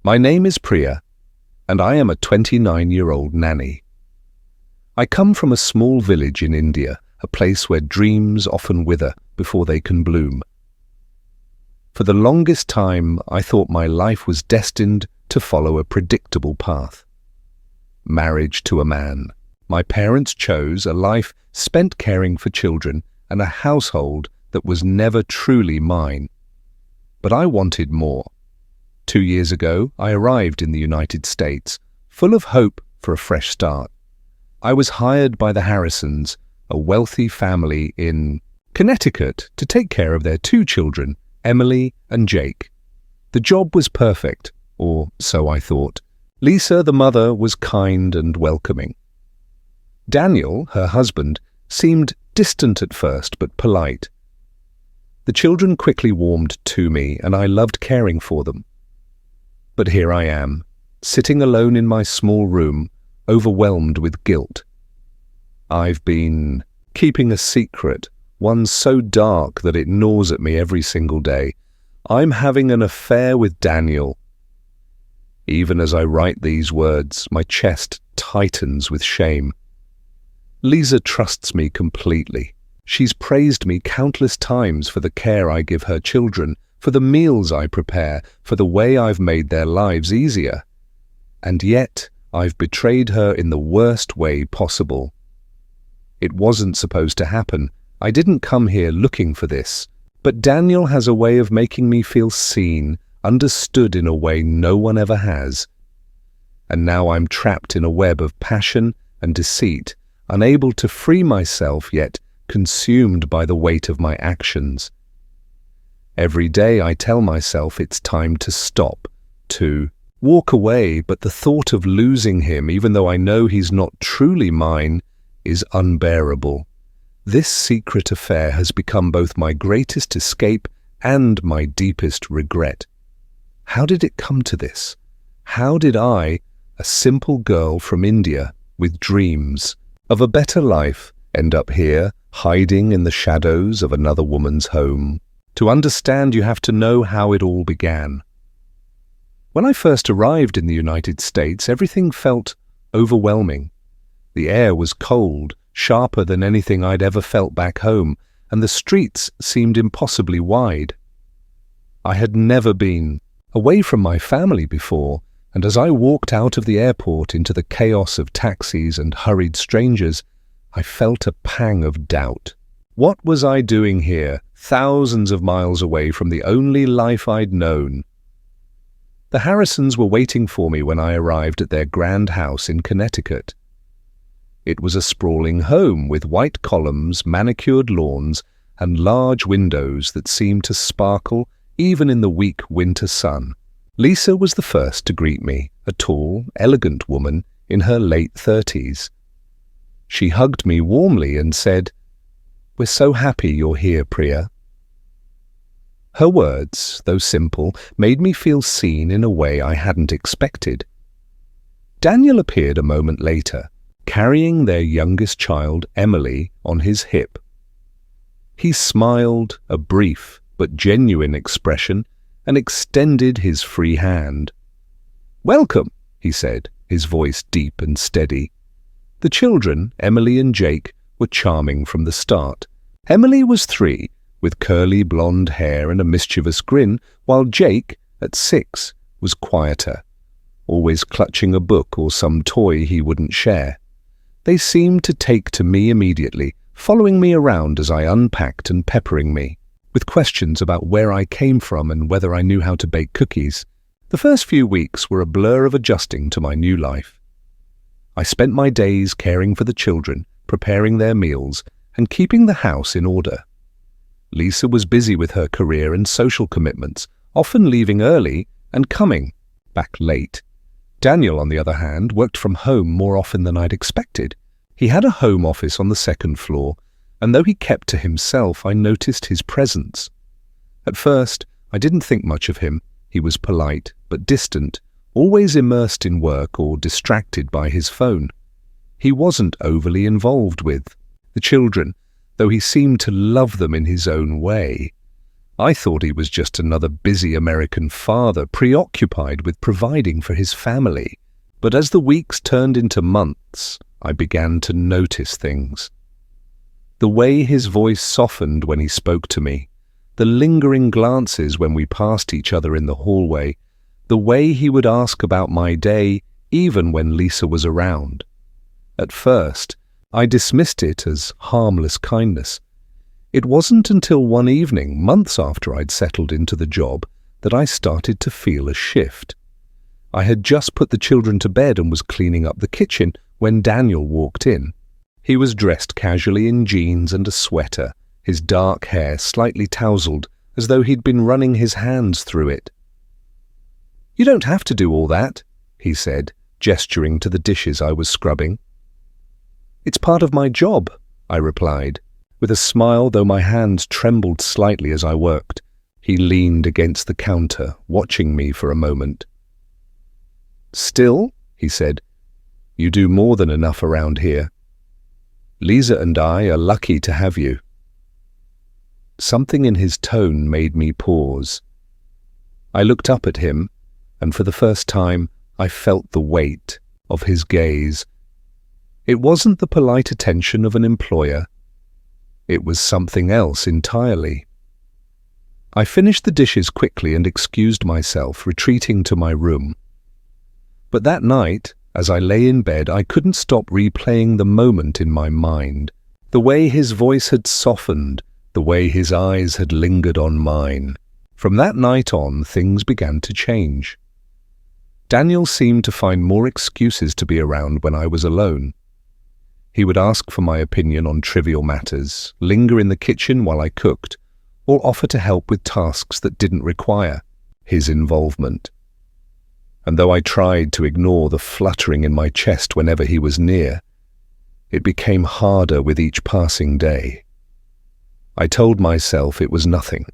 My name is Priya, and I am a 29-year-old nanny. I come from a small village in India, a place where dreams often wither before they can bloom. For the longest time, I thought my life was destined to follow a predictable path. Marriage to a man. My parents chose a life spent caring for children and a household that was never truly mine. But I wanted more. 2 years ago, I arrived in the United States, full of hope for a fresh start. I was hired by the Harrisons, a wealthy family in Connecticut, to take care of their 2 children, Emily and Jake. The job was perfect, or so I thought. Lisa, the mother, was kind and welcoming. Daniel, her husband, seemed distant at first but polite. The children quickly warmed to me, and I loved caring for them. But here I am, sitting alone in my small room, overwhelmed with guilt. I've been keeping a secret, one so dark that it gnaws at me every single day. I'm having an affair with Daniel. Even as I write these words, my chest tightens with shame. Lisa trusts me completely. She's praised me countless times for the care I give her children, for the meals I prepare, for the way I've made their lives easier. And yet, I've betrayed her in the worst way possible. It wasn't supposed to happen. I didn't come here looking for this. But Daniel has a way of making me feel seen, understood in a way no one ever has. And now I'm trapped in a web of passion and deceit, unable to free myself, yet consumed by the weight of my actions. Every day I tell myself it's time to stop, to walk away, but the thought of losing him, even though I know he's not truly mine, is unbearable. This secret affair has become both my greatest escape and my deepest regret. How did it come to this? How did I, a simple girl from India with dreams of a better life, end up here, hiding in the shadows of another woman's home? To understand, you have to know how it all began. When I first arrived in the United States, everything felt overwhelming. The air was cold, sharper than anything I'd ever felt back home, and the streets seemed impossibly wide. I had never been away from my family before, and as I walked out of the airport into the chaos of taxis and hurried strangers, I felt a pang of doubt. What was I doing here, thousands of miles away from the only life I'd known? The Harrisons were waiting for me when I arrived at their grand house in Connecticut. It was a sprawling home with white columns, manicured lawns, and large windows that seemed to sparkle even in the weak winter sun. Lisa was the first to greet me, a tall, elegant woman in her late 30s. She hugged me warmly and said, "We're so happy you're here, Priya." Her words, though simple, made me feel seen in a way I hadn't expected. Daniel appeared a moment later, carrying their youngest child, Emily, on his hip. He smiled, a brief but genuine expression, and extended his free hand. "Welcome," he said, his voice deep and steady. The children, Emily and Jake, were charming from the start. Emily was 3, with curly blonde hair and a mischievous grin, while Jake, at 6, was quieter, always clutching a book or some toy he wouldn't share. They seemed to take to me immediately, following me around as I unpacked and peppering me with questions about where I came from and whether I knew how to bake cookies. The first few weeks were a blur of adjusting to my new life. I spent my days caring for the children, preparing their meals, and keeping the house in order. Lisa was busy with her career and social commitments, often leaving early and coming back late. Daniel, on the other hand, worked from home more often than I'd expected. He had a home office on the 2nd floor, and though he kept to himself, I noticed his presence. At first, I didn't think much of him. He was polite, but distant, always immersed in work or distracted by his phone. He wasn't overly involved with the children, though he seemed to love them in his own way. I thought he was just another busy American father preoccupied with providing for his family. But as the weeks turned into months, I began to notice things. The way his voice softened when he spoke to me, the lingering glances when we passed each other in the hallway, the way he would ask about my day even when Lisa was around. At first, I dismissed it as harmless kindness. It wasn't until one evening, months after I'd settled into the job, that I started to feel a shift. I had just put the children to bed and was cleaning up the kitchen when Daniel walked in. He was dressed casually in jeans and a sweater, his dark hair slightly tousled, as though he'd been running his hands through it. "You don't have to do all that," he said, gesturing to the dishes I was scrubbing. "It's part of my job," I replied, with a smile though my hands trembled slightly as I worked. He leaned against the counter, watching me for a moment. "Still," he said, "you do more than enough around here. Lisa and I are lucky to have you." Something in his tone made me pause. I looked up at him, and for the first time I felt the weight of his gaze. It wasn't the polite attention of an employer. It was something else entirely. I finished the dishes quickly and excused myself, retreating to my room. But that night, as I lay in bed, I couldn't stop replaying the moment in my mind. The way his voice had softened, the way his eyes had lingered on mine. From that night on, things began to change. Daniel seemed to find more excuses to be around when I was alone. He would ask for my opinion on trivial matters, linger in the kitchen while I cooked, or offer to help with tasks that didn't require his involvement. And though I tried to ignore the fluttering in my chest whenever he was near, it became harder with each passing day. I told myself it was nothing,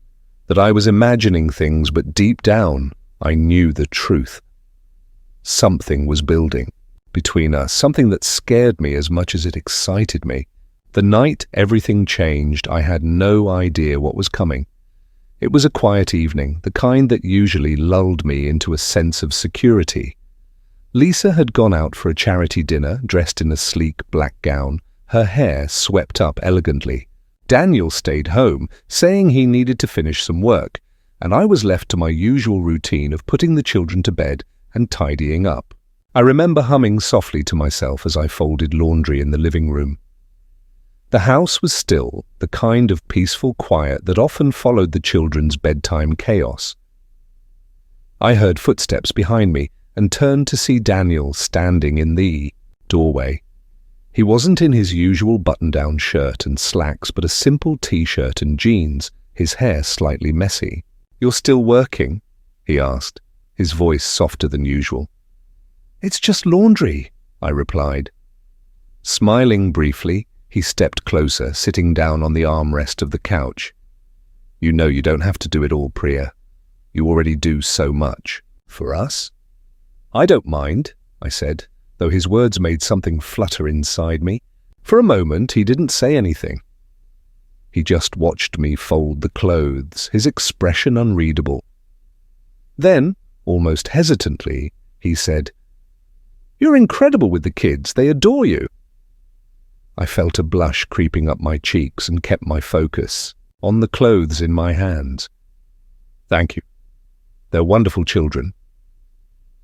that I was imagining things, but deep down I knew the truth. Something was building between us, something that scared me as much as it excited me. The night everything changed, I had no idea what was coming. It was a quiet evening, the kind that usually lulled me into a sense of security. Lisa had gone out for a charity dinner, dressed in a sleek black gown, her hair swept up elegantly. Daniel stayed home, saying he needed to finish some work, and I was left to my usual routine of putting the children to bed and tidying up. I remember humming softly to myself as I folded laundry in the living room. The house was still, the kind of peaceful quiet that often followed the children's bedtime chaos. I heard footsteps behind me and turned to see Daniel standing in the doorway. He wasn't in his usual button-down shirt and slacks, but a simple t-shirt and jeans, his hair slightly messy. "You're still working?" he asked, his voice softer than usual. "It's just laundry," I replied. Smiling briefly, he stepped closer, sitting down on the armrest of the couch. "You know you don't have to do it all, Priya. You already do so much. For us?" "I don't mind," I said, though his words made something flutter inside me. For a moment, he didn't say anything. He just watched me fold the clothes, his expression unreadable. Then, almost hesitantly, he said, "You're incredible with the kids. They adore you." I felt a blush creeping up my cheeks and kept my focus on the clothes in my hands. "Thank you. They're wonderful children."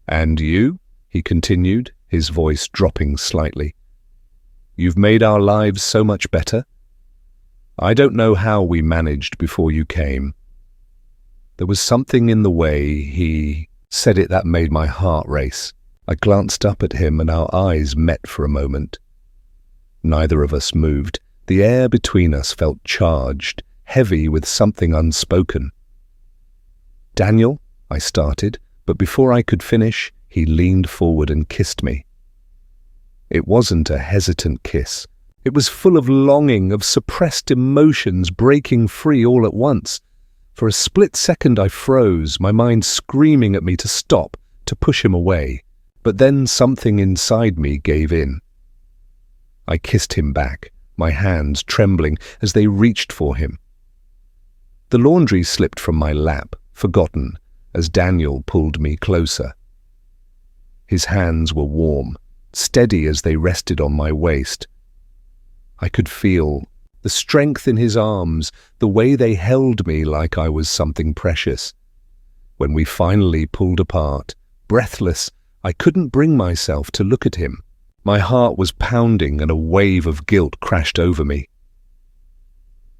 "And you?" he continued, his voice dropping slightly. "You've made our lives so much better. I don't know how we managed before you came." There was something in the way he said it that made my heart race. I glanced up at him and our eyes met for a moment. Neither of us moved. The air between us felt charged, heavy with something unspoken. "Daniel," I started, but before I could finish, he leaned forward and kissed me. It wasn't a hesitant kiss. It was full of longing, of suppressed emotions breaking free all at once. For a split second I froze, my mind screaming at me to stop, to push him away. But then something inside me gave in. I kissed him back, my hands trembling as they reached for him. The laundry slipped from my lap, forgotten, as Daniel pulled me closer. His hands were warm, steady as they rested on my waist. I could feel the strength in his arms, the way they held me like I was something precious. When we finally pulled apart, breathless, I couldn't bring myself to look at him. My heart was pounding and a wave of guilt crashed over me.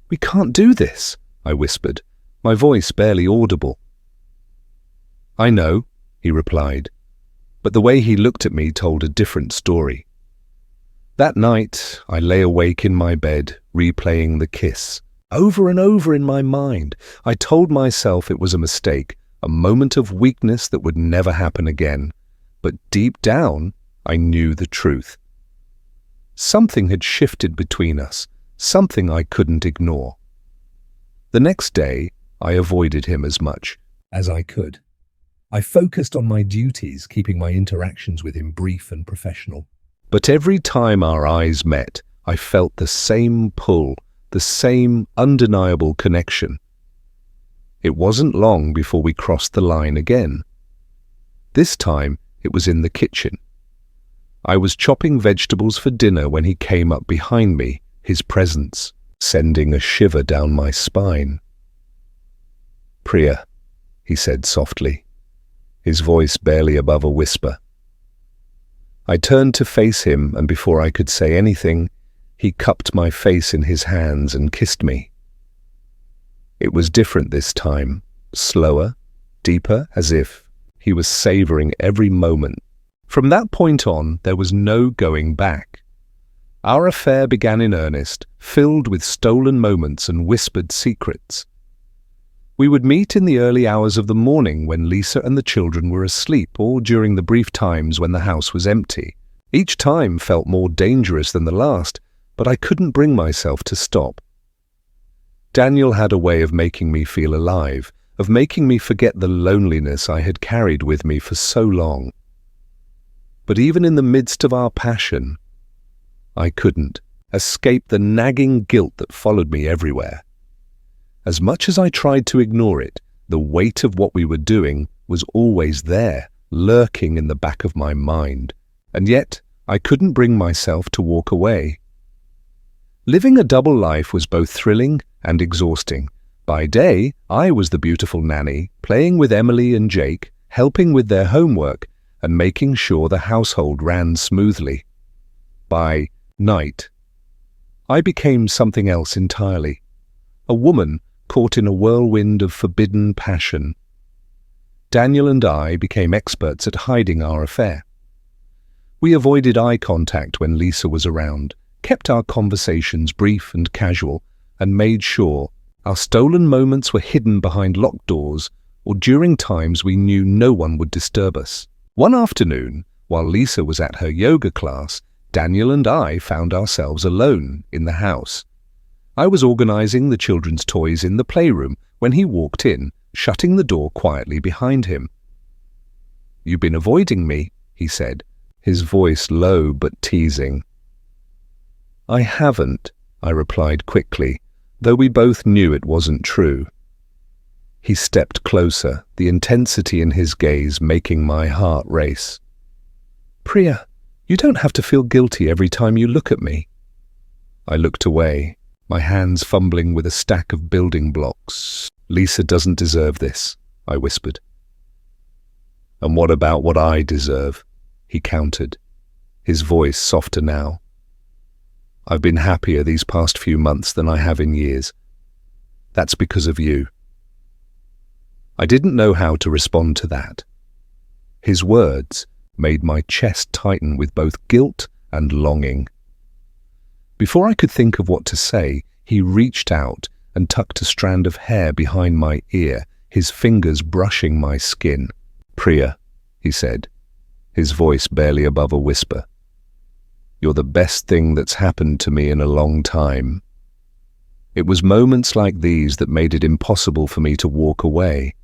"We can't do this," I whispered, my voice barely audible. "I know," he replied, but the way he looked at me told a different story. That night, I lay awake in my bed, replaying the kiss. Over and over in my mind, I told myself it was a mistake, a moment of weakness that would never happen again. But deep down, I knew the truth. Something had shifted between us, something I couldn't ignore. The next day, I avoided him as much as I could. I focused on my duties, keeping my interactions with him brief and professional. But every time our eyes met, I felt the same pull, the same undeniable connection. It wasn't long before we crossed the line again. This time, it was in the kitchen. I was chopping vegetables for dinner when he came up behind me, his presence sending a shiver down my spine. "Priya," he said softly, his voice barely above a whisper. I turned to face him, and before I could say anything, he cupped my face in his hands and kissed me. It was different this time, slower, deeper, as if he was savoring every moment. From that point on, there was no going back. Our affair began in earnest, filled with stolen moments and whispered secrets. We would meet in the early hours of the morning when Lisa and the children were asleep, or during the brief times when the house was empty. Each time felt more dangerous than the last, but I couldn't bring myself to stop. Daniel had a way of making me feel alive, of making me forget the loneliness I had carried with me for so long. But even in the midst of our passion, I couldn't escape the nagging guilt that followed me everywhere. As much as I tried to ignore it, the weight of what we were doing was always there, lurking in the back of my mind. And yet, I couldn't bring myself to walk away. Living a double life was both thrilling and exhausting. By day, I was the beautiful nanny, playing with Emily and Jake, helping with their homework, and making sure the household ran smoothly. By night, I became something else entirely. A woman caught in a whirlwind of forbidden passion. Daniel and I became experts at hiding our affair. We avoided eye contact when Lisa was around, kept our conversations brief and casual, and made sure our stolen moments were hidden behind locked doors or during times we knew no one would disturb us. One afternoon, while Lisa was at her yoga class, Daniel and I found ourselves alone in the house. I was organizing the children's toys in the playroom when he walked in, shutting the door quietly behind him. "You've been avoiding me," he said, his voice low but teasing. "I haven't," I replied quickly, though we both knew it wasn't true. He stepped closer, the intensity in his gaze making my heart race. "Priya, you don't have to feel guilty every time you look at me." I looked away, my hands fumbling with a stack of building blocks. "Lisa doesn't deserve this," I whispered. "And what about what I deserve?" he countered, his voice softer now. "I've been happier these past few months than I have in years. That's because of you." I didn't know how to respond to that. His words made my chest tighten with both guilt and longing. Before I could think of what to say, he reached out and tucked a strand of hair behind my ear, his fingers brushing my skin. "Priya," he said, his voice barely above a whisper, "you're the best thing that's happened to me in a long time." It was moments like these that made it impossible for me to walk away.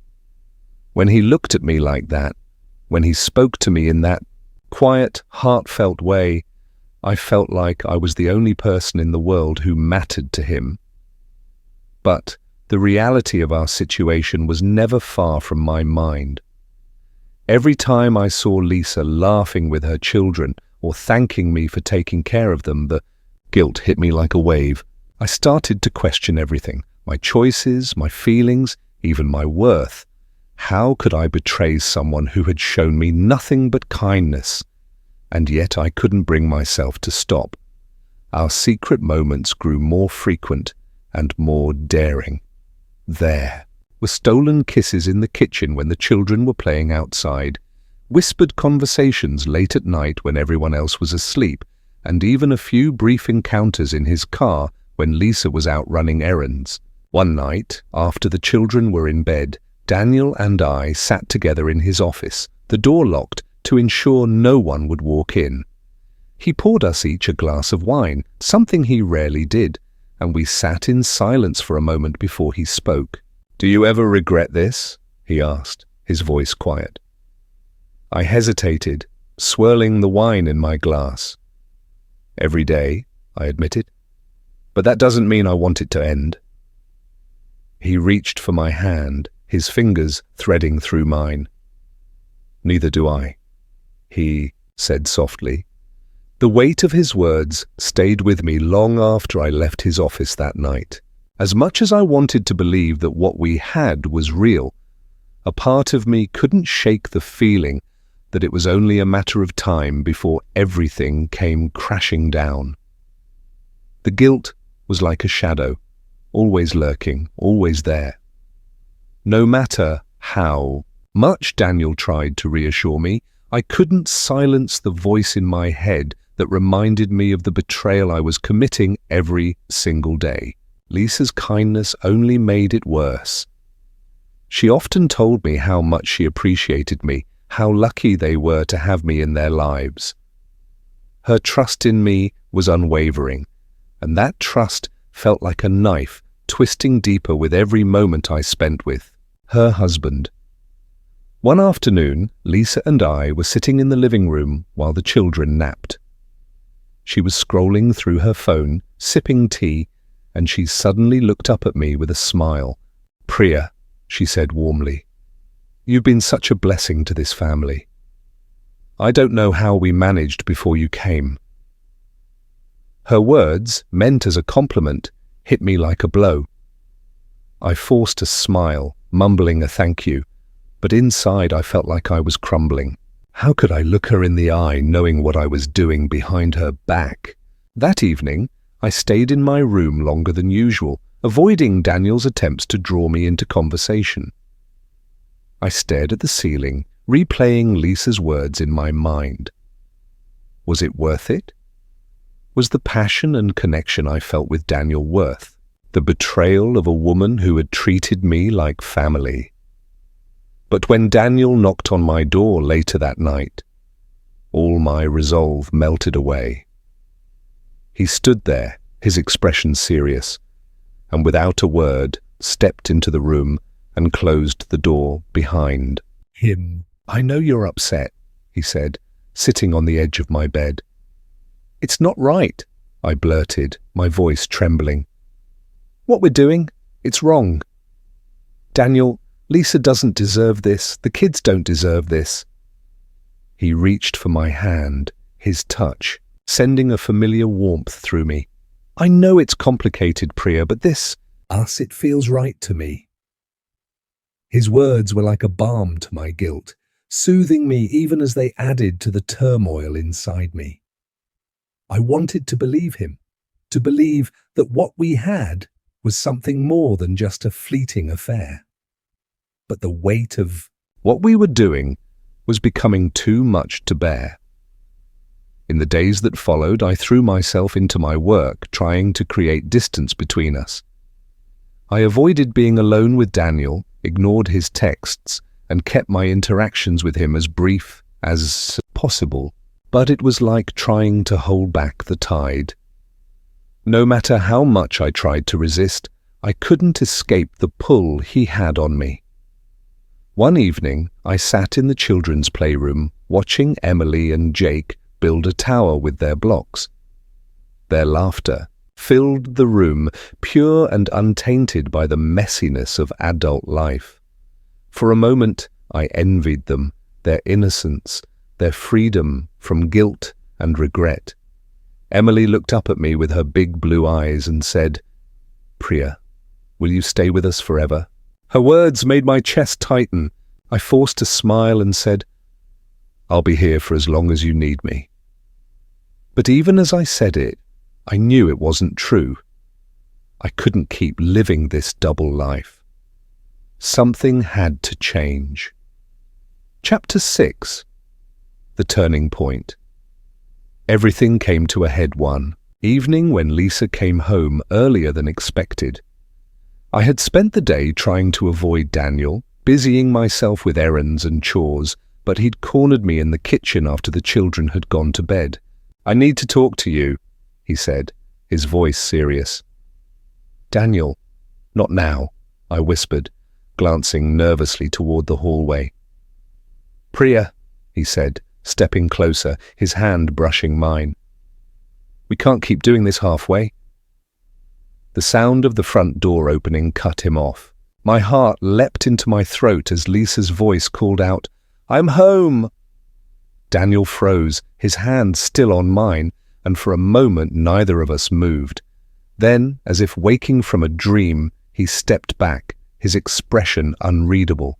When he looked at me like that, when he spoke to me in that quiet, heartfelt way, I felt like I was the only person in the world who mattered to him. But The reality of our situation was never far from my mind. Every time I saw Lisa laughing with her children or thanking me for taking care of them, the guilt hit me like a wave. I started to question everything, my choices, my feelings, even my worth. How could I betray someone who had shown me nothing but kindness? And yet I couldn't bring myself to stop. Our secret moments grew more frequent and more daring. There were stolen kisses in the kitchen when the children were playing outside, whispered conversations late at night when everyone else was asleep, and even a few brief encounters in his car when Lisa was out running errands. One night, after the children were in bed, Daniel and I sat together in his office, the door locked to ensure no one would walk in. He poured us each a glass of wine, something he rarely did, and we sat in silence for a moment before he spoke. "Do you ever regret this?" he asked, his voice quiet. I hesitated, swirling the wine in my glass. "Every day," I admitted. "But that doesn't mean I want it to end." He reached for my hand, his fingers threading through mine. "Neither do I," he said softly. The weight of his words stayed with me long after I left his office that night. As much as I wanted to believe that what we had was real, a part of me couldn't shake the feeling that it was only a matter of time before everything came crashing down. The guilt was like a shadow, always lurking, always there. No matter how much Daniel tried to reassure me, I couldn't silence the voice in my head that reminded me of the betrayal I was committing every single day. Lisa's kindness only made it worse. She often told me how much she appreciated me, how lucky they were to have me in their lives. Her trust in me was unwavering, and that trust felt like a knife twisting deeper with every moment I spent with her husband. One afternoon, Lisa and I were sitting in the living room while the children napped. She was scrolling through her phone, sipping tea, and she suddenly looked up at me with a smile. "Priya," she said warmly, "you've been such a blessing to this family. I don't know how we managed before you came." Her words, meant as a compliment, hit me like a blow. I forced a smile, mumbling a thank you, but inside I felt like I was crumbling. How could I look her in the eye knowing what I was doing behind her back? That evening, I stayed in my room longer than usual, avoiding Daniel's attempts to draw me into conversation. I stared at the ceiling, replaying Lisa's words in my mind. Was it worth it? Was the passion and connection I felt with Daniel worth the betrayal of a woman who had treated me like family? But when Daniel knocked on my door later that night, all my resolve melted away. He stood there, his expression serious, and without a word stepped into the room and closed the door behind him. "I know you're upset," he said, sitting on the edge of my bed. "It's not right," I blurted, my voice trembling. "What we're doing, it's wrong. Daniel, Lisa doesn't deserve this. The kids don't deserve this." He reached for my hand, his touch sending a familiar warmth through me. "I know it's complicated, Priya, but it feels right to me." His words were like a balm to my guilt, soothing me even as they added to the turmoil inside me. I wanted to believe him, to believe that what we had was something more than just a fleeting affair. But the weight of what we were doing was becoming too much to bear. In the days that followed, I threw myself into my work, trying to create distance between us. I avoided being alone with Daniel, ignored his texts, and kept my interactions with him as brief as possible. But it was like trying to hold back the tide. No matter how much I tried to resist, I couldn't escape the pull he had on me. One evening, I sat in the children's playroom, watching Emily and Jake build a tower with their blocks. Their laughter, filled the room, pure and untainted by the messiness of adult life. For a moment, I envied them, their innocence, their freedom from guilt and regret. Emily looked up at me with her big blue eyes and said, "Priya, will you stay with us forever?" Her words made my chest tighten. I forced a smile and said, "I'll be here for as long as you need me." But even as I said it, I knew it wasn't true. I couldn't keep living this double life. Something had to change. Chapter 6. The Turning Point. Everything came to a head one evening when Lisa came home earlier than expected. I had spent the day trying to avoid Daniel, busying myself with errands and chores, but he'd cornered me in the kitchen after the children had gone to bed. "I need to talk to you," he said, his voice serious. "Daniel, not now," I whispered, glancing nervously toward the hallway. "Priya," he said, stepping closer, his hand brushing mine. "We can't keep doing this halfway." The sound of the front door opening cut him off. My heart leapt into my throat as Lisa's voice called out, "I'm home!" Daniel froze, his hand still on mine, and for a moment neither of us moved. Then, as if waking from a dream, he stepped back, his expression unreadable.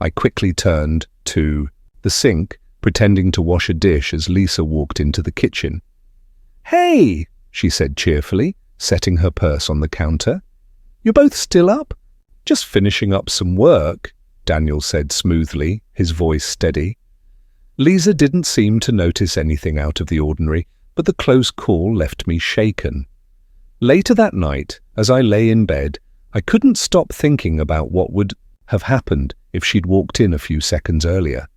I quickly turned to the sink, pretending to wash a dish as Lisa walked into the kitchen. "Hey," she said cheerfully, setting her purse on the counter. "You're both still up?" "Just finishing up some work," Daniel said smoothly, his voice steady. Lisa didn't seem to notice anything out of the ordinary, but the close call left me shaken. Later that night, as I lay in bed, I couldn't stop thinking about what would have happened if she'd walked in a few seconds earlier.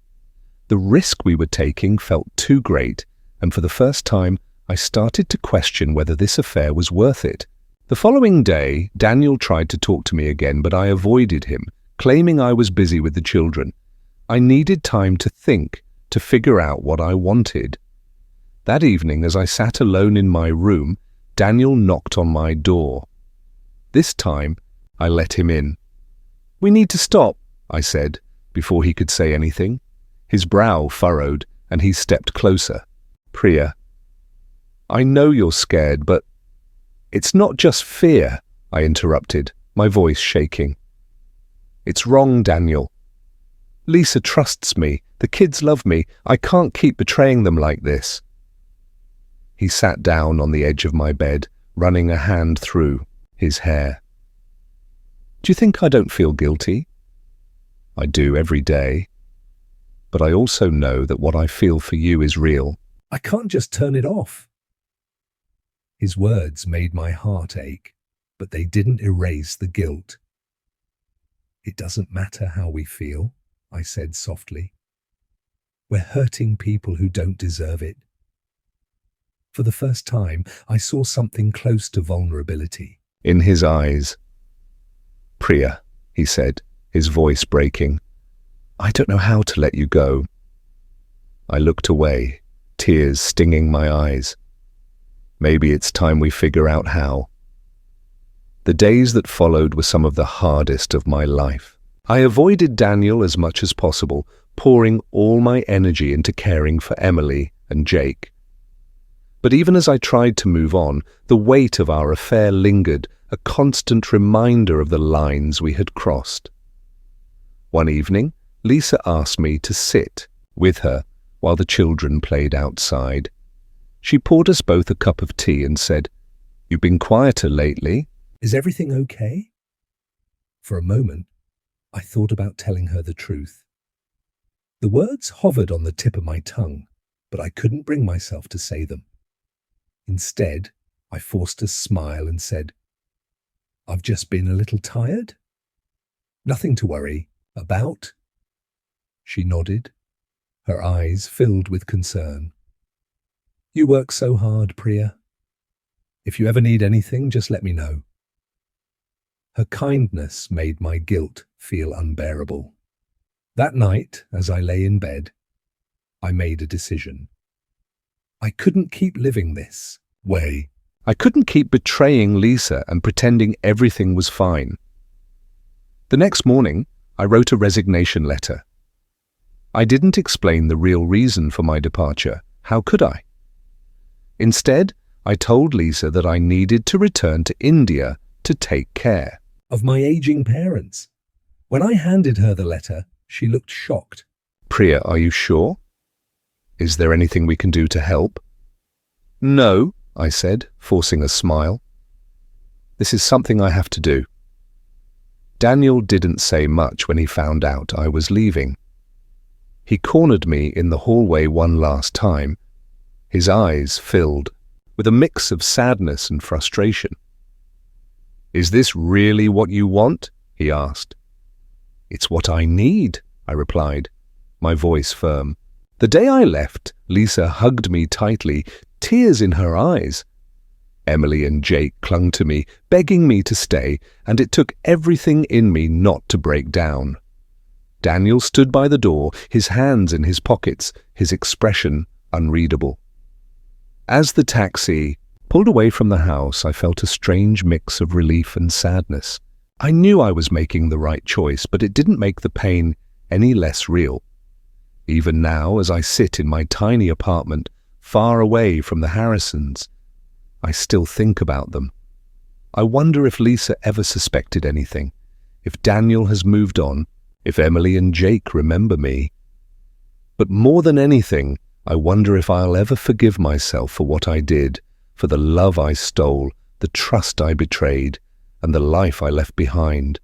The risk we were taking felt too great, and for the first time, I started to question whether this affair was worth it. The following day, Daniel tried to talk to me again, but I avoided him, claiming I was busy with the children. I needed time to think, to figure out what I wanted. That evening, as I sat alone in my room, Daniel knocked on my door. This time, I let him in. "We need to stop," I said, before he could say anything. His brow furrowed, and he stepped closer. "Priya, I know you're scared, but it's not just fear," I interrupted, my voice shaking. "It's wrong, Daniel. Lisa trusts me. The kids love me. I can't keep betraying them like this." He sat down on the edge of my bed, running a hand through his hair. "Do you think I don't feel guilty?" "I do every day. But I also know that what I feel for you is real. I can't just turn it off." His words made my heart ache, but they didn't erase the guilt. "It doesn't matter how we feel," I said softly. "We're hurting people who don't deserve it." For the first time, I saw something close to vulnerability in his eyes. "Priya," he said, his voice breaking, "I don't know how to let you go." I looked away, tears stinging my eyes. Maybe it's time we figure out how. The days that followed were some of the hardest of my life. I avoided Daniel as much as possible, pouring all my energy into caring for Emily and Jake. But even as I tried to move on, the weight of our affair lingered, a constant reminder of the lines we had crossed. One evening, Lisa asked me to sit with her while the children played outside. She poured us both a cup of tea and said, "You've been quieter lately. Is everything okay?" For a moment, I thought about telling her the truth. The words hovered on the tip of my tongue, but I couldn't bring myself to say them. Instead, I forced a smile and said, "I've just been a little tired. Nothing to worry about." She nodded, her eyes filled with concern. "You work so hard, Priya. If you ever need anything, just let me know." Her kindness made my guilt feel unbearable. That night, as I lay in bed, I made a decision. I couldn't keep living this way. I couldn't keep betraying Lisa and pretending everything was fine. The next morning, I wrote a resignation letter. I didn't explain the real reason for my departure. How could I? Instead, I told Lisa that I needed to return to India to take care of my aging parents. When I handed her the letter, she looked shocked. Priya, are you sure? Is there anything we can do to help? No, I said, forcing a smile. This is something I have to do. Daniel didn't say much when he found out I was leaving. He cornered me in the hallway one last time. His eyes filled with a mix of sadness and frustration. Is this really what you want? He asked. It's what I need, I replied, my voice firm. The day I left, Lisa hugged me tightly, tears in her eyes. Emily and Jake clung to me, begging me to stay, and it took everything in me not to break down. Daniel stood by the door, his hands in his pockets, his expression unreadable. As the taxi pulled away from the house, I felt a strange mix of relief and sadness. I knew I was making the right choice, but it didn't make the pain any less real. Even now, as I sit in my tiny apartment, far away from the Harrisons, I still think about them. I wonder if Lisa ever suspected anything, if Daniel has moved on, if Emily and Jake remember me. But more than anything, I wonder if I'll ever forgive myself for what I did, for the love I stole, the trust I betrayed, and the life I left behind.